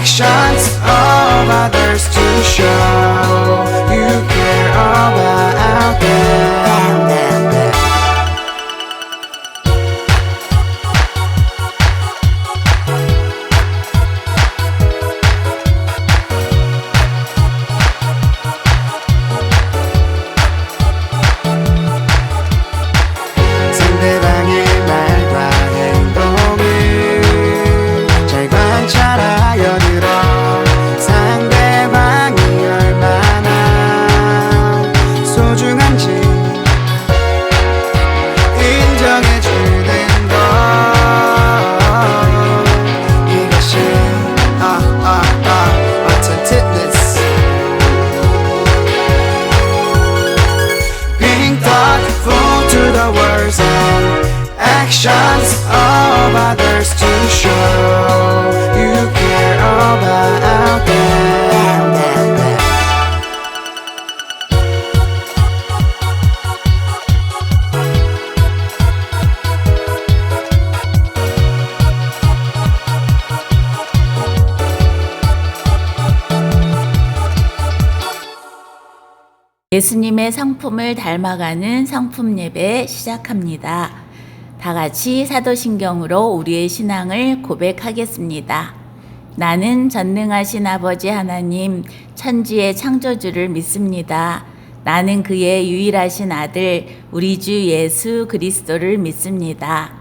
actions of others to show you care about them. 상대방의 말과 행동을 잘 관찰하여 들어 상대방이 얼마나 소중한지 인정해주는 것 이것이 attentiveness. Being thoughtful to the words and actions of others to show you care about them. 예수님의 성품을 닮아가는 성품 예배 시작합니다. 다 같이 사도신경으로 우리의 신앙을 고백하겠습니다. 나는 전능하신 아버지 하나님, 천지의 창조주를 믿습니다. 나는 그의 유일하신 아들, 우리 주 예수 그리스도를 믿습니다.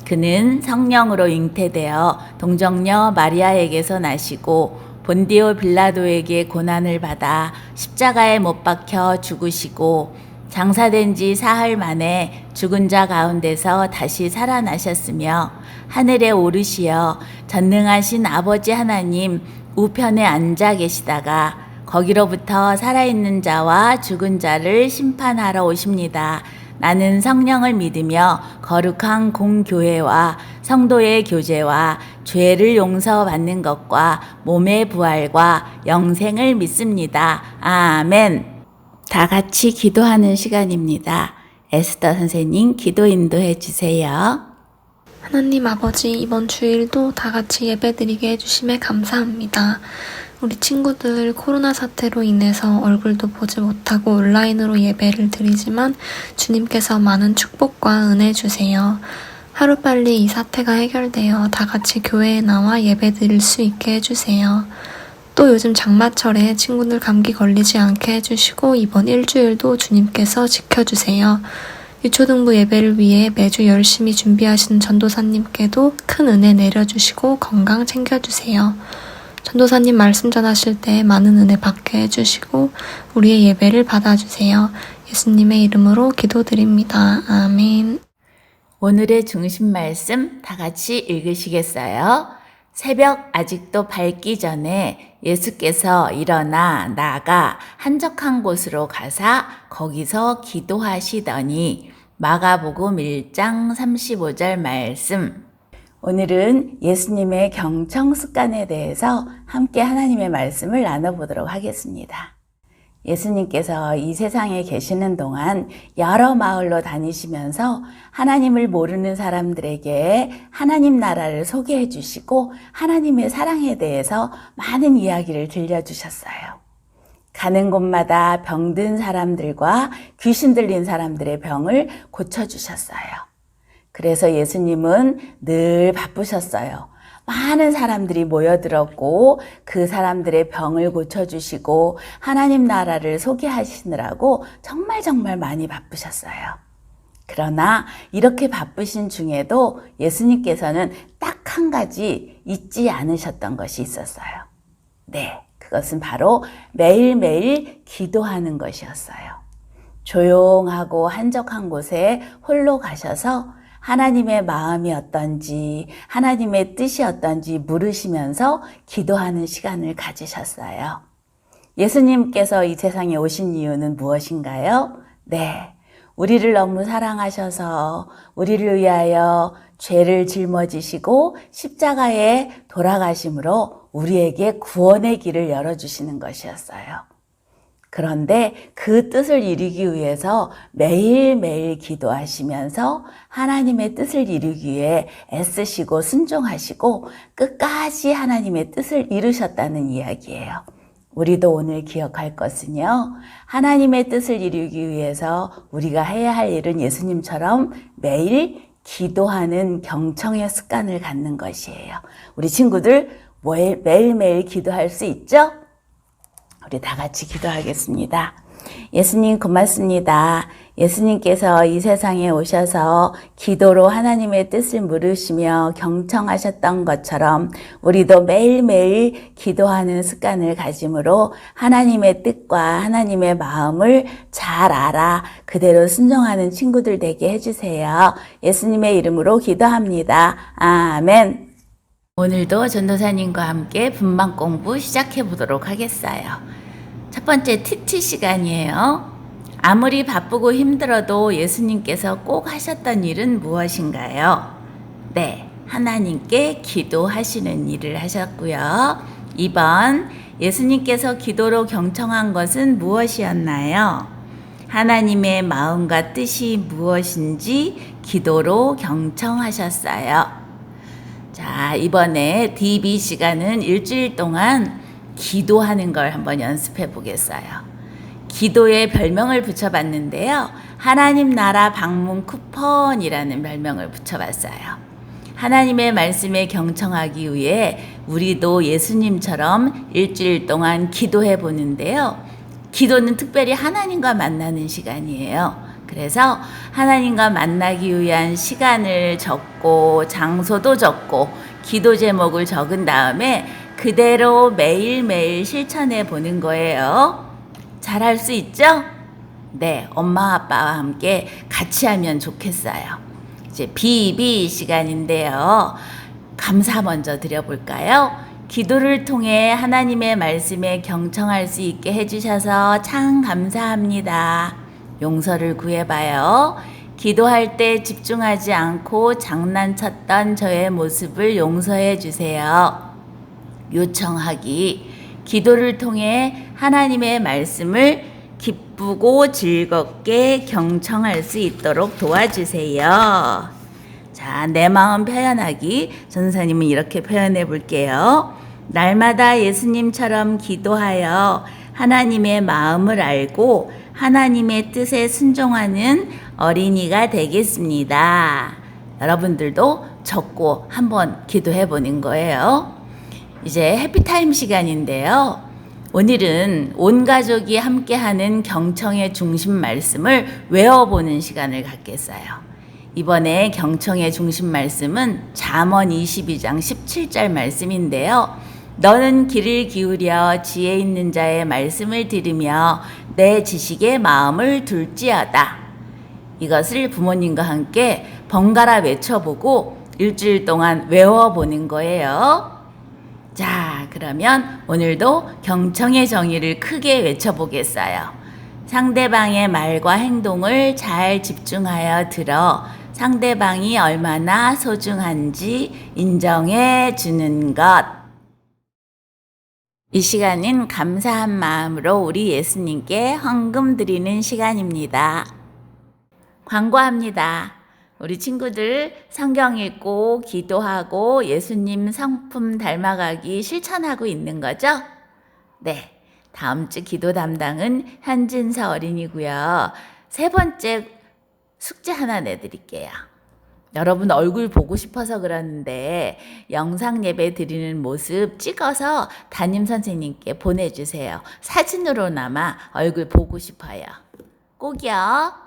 그는 성령으로 잉태되어 동정녀 마리아에게서 나시고 본디오 빌라도에게 고난을 받아 십자가에 못 박혀 죽으시고 장사된 지 사흘 만에 죽은 자 가운데서 다시 살아나셨으며 하늘에 오르시어 전능하신 아버지 하나님 우편에 앉아 계시다가 거기로부터 살아있는 자와 죽은 자를 심판하러 오십니다. 나는 성령을 믿으며 거룩한 공교회와 성도의 교제와 죄를 용서받는 것과 몸의 부활과 영생을 믿습니다. 아멘. 다 같이 기도하는 시간입니다. 에스더 선생님 기도 인도해 주세요. 하나님 아버지, 이번 주일도 다 같이 예배드리게 해주심에 감사합니다. 우리 친구들 코로나 사태로 인해서 얼굴도 보지 못하고 온라인으로 예배를 드리지만 주님께서 많은 축복과 은혜 주세요. 하루빨리 이 사태가 해결되어 다 같이 교회에 나와 예배 드릴 수 있게 해주세요. 또 요즘 장마철에 친구들 감기 걸리지 않게 해주시고 이번 일주일도 주님께서 지켜주세요. 유초등부 예배를 위해 매주 열심히 준비하시는 전도사님께도 큰 은혜 내려주시고 건강 챙겨주세요. 전도사님 말씀 전하실 때 많은 은혜 받게 해주시고 우리의 예배를 받아주세요. 예수님의 이름으로 기도드립니다. 아멘. 오늘의 중심 말씀 다 같이 읽으시겠어요? 새벽 아직도 밝기 전에 예수께서 일어나 나가 한적한 곳으로 가사 거기서 기도하시더니 마가복음 1장 35절 말씀. 오늘은 예수님의 경청 습관에 대해서 함께 하나님의 말씀을 나눠보도록 하겠습니다. 예수님께서 이 세상에 계시는 동안 여러 마을로 다니시면서 하나님을 모르는 사람들에게 하나님 나라를 소개해 주시고 하나님의 사랑에 대해서 많은 이야기를 들려주셨어요. 가는 곳마다 병든 사람들과 귀신 들린 사람들의 병을 고쳐주셨어요. 그래서 예수님은 늘 바쁘셨어요. 많은 사람들이 모여들었고 그 사람들의 병을 고쳐주시고 하나님 나라를 소개하시느라고 정말 많이 바쁘셨어요. 그러나 이렇게 바쁘신 중에도 예수님께서는 딱 한 가지 잊지 않으셨던 것이 있었어요. 네, 그것은 바로 매일매일 기도하는 것이었어요. 조용하고 한적한 곳에 홀로 가셔서 하나님의 마음이 어떤지, 하나님의 뜻이 어떤지 물으시면서 기도하는 시간을 가지셨어요. 예수님께서 이 세상에 오신 이유는 무엇인가요? 네, 우리를 너무 사랑하셔서 우리를 위하여 죄를 짊어지시고 십자가에 돌아가심으로 우리에게 구원의 길을 열어주시는 것이었어요. 그런데 그 뜻을 이루기 위해서 매일매일 기도하시면서 하나님의 뜻을 이루기 위해 애쓰시고 순종하시고 끝까지 하나님의 뜻을 이루셨다는 이야기예요. 우리도 오늘 기억할 것은요, 하나님의 뜻을 이루기 위해서 우리가 해야 할 일은 예수님처럼 매일 기도하는 경청의 습관을 갖는 것이에요. 우리 친구들 매일매일 기도할 수 있죠? 우리 다 같이 기도하겠습니다. 예수님 고맙습니다. 예수님께서 이 세상에 오셔서 기도로 하나님의 뜻을 물으시며 경청하셨던 것처럼 우리도 매일매일 기도하는 습관을 가짐으로 하나님의 뜻과 하나님의 마음을 잘 알아 그대로 순종하는 친구들 되게 해주세요. 예수님의 이름으로 기도합니다. 아멘. 오늘도 전도사님과 함께 분방 공부 시작해 보도록 하겠어요. 첫 번째 TT 시간이에요. 아무리 바쁘고 힘들어도 예수님께서 꼭 하셨던 일은 무엇인가요? 네, 하나님께 기도하시는 일을 하셨고요. 2번, 예수님께서 기도로 경청한 것은 무엇이었나요? 하나님의 마음과 뜻이 무엇인지 기도로 경청하셨어요. 자, 이번에 DB 시간은 일주일 동안 기도하는 걸 한번 연습해 보겠어요. 기도에 별명을 붙여봤는데요. 하나님 나라 방문 쿠폰이라는 별명을 붙여봤어요. 하나님의 말씀에 경청하기 위해 우리도 예수님처럼 일주일 동안 기도해 보는데요. 기도는 특별히 하나님과 만나는 시간이에요. 그래서 하나님과 만나기 위한 시간을 적고 장소도 적고 기도 제목을 적은 다음에 그대로 매일매일 실천해 보는 거예요. 잘할 수 있죠? 네, 엄마 아빠와 함께 같이 하면 좋겠어요. 이제 BB 시간인데요. 감사 먼저 드려볼까요? 기도를 통해 하나님의 말씀에 경청할 수 있게 해주셔서 참 감사합니다. 용서를 구해봐요. 기도할 때 집중하지 않고 장난쳤던 저의 모습을 용서해 주세요. 요청하기. 기도를 통해 하나님의 말씀을 기쁘고 즐겁게 경청할 수 있도록 도와주세요. 자, 내 마음 표현하기. 전사님은 이렇게 표현해 볼게요. 날마다 예수님처럼 기도하여 하나님의 마음을 알고 하나님의 뜻에 순종하는 어린이가 되겠습니다. 여러분들도 적고 한번 기도해 보는 거예요. 이제 해피타임 시간인데요. 오늘은 온 가족이 함께하는 경청의 중심 말씀을 외워보는 시간을 갖겠어요. 이번에 경청의 중심 말씀은 잠언 22장 17절 말씀인데요. 너는 귀를 기울여 지혜 있는 자의 말씀을 들으며 내 지식에 마음을 둘지어다. 이것을 부모님과 함께 번갈아 외쳐보고 일주일 동안 외워보는 거예요. 자, 그러면 오늘도 경청의 정의를 크게 외쳐보겠어요. 상대방의 말과 행동을 잘 집중하여 들어 상대방이 얼마나 소중한지 인정해 주는 것. 이 시간은 감사한 마음으로 우리 예수님께 헌금 드리는 시간입니다. 광고합니다. 우리 친구들 성경 읽고 기도하고 예수님 성품 닮아가기 실천하고 있는 거죠? 네, 다음 주 기도 담당은 현진서 어린이고요. 세 번째 숙제 하나 내드릴게요. 여러분 얼굴 보고 싶어서 그러는데 영상 예배 드리는 모습 찍어서 담임 선생님께 보내주세요. 사진으로나마 얼굴 보고 싶어요. 꼭이요.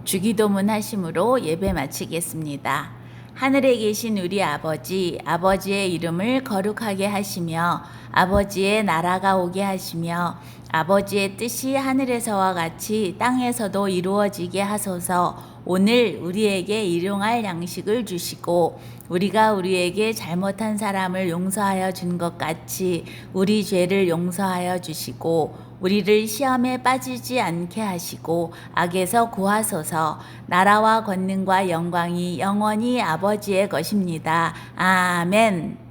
주기도문 하심으로 예배 마치겠습니다. 하늘에 계신 우리 아버지, 아버지의 이름을 거룩하게 하시며 아버지의 나라가 오게 하시며 아버지의 뜻이 하늘에서와 같이 땅에서도 이루어지게 하소서. 오늘 우리에게 일용할 양식을 주시고 우리가 우리에게 잘못한 사람을 용서하여 준 것 같이 우리 죄를 용서하여 주시고 우리를 시험에 빠지지 않게 하시고 악에서 구하소서. 나라와 권능과 영광이 영원히 아버지의 것입니다. 아멘.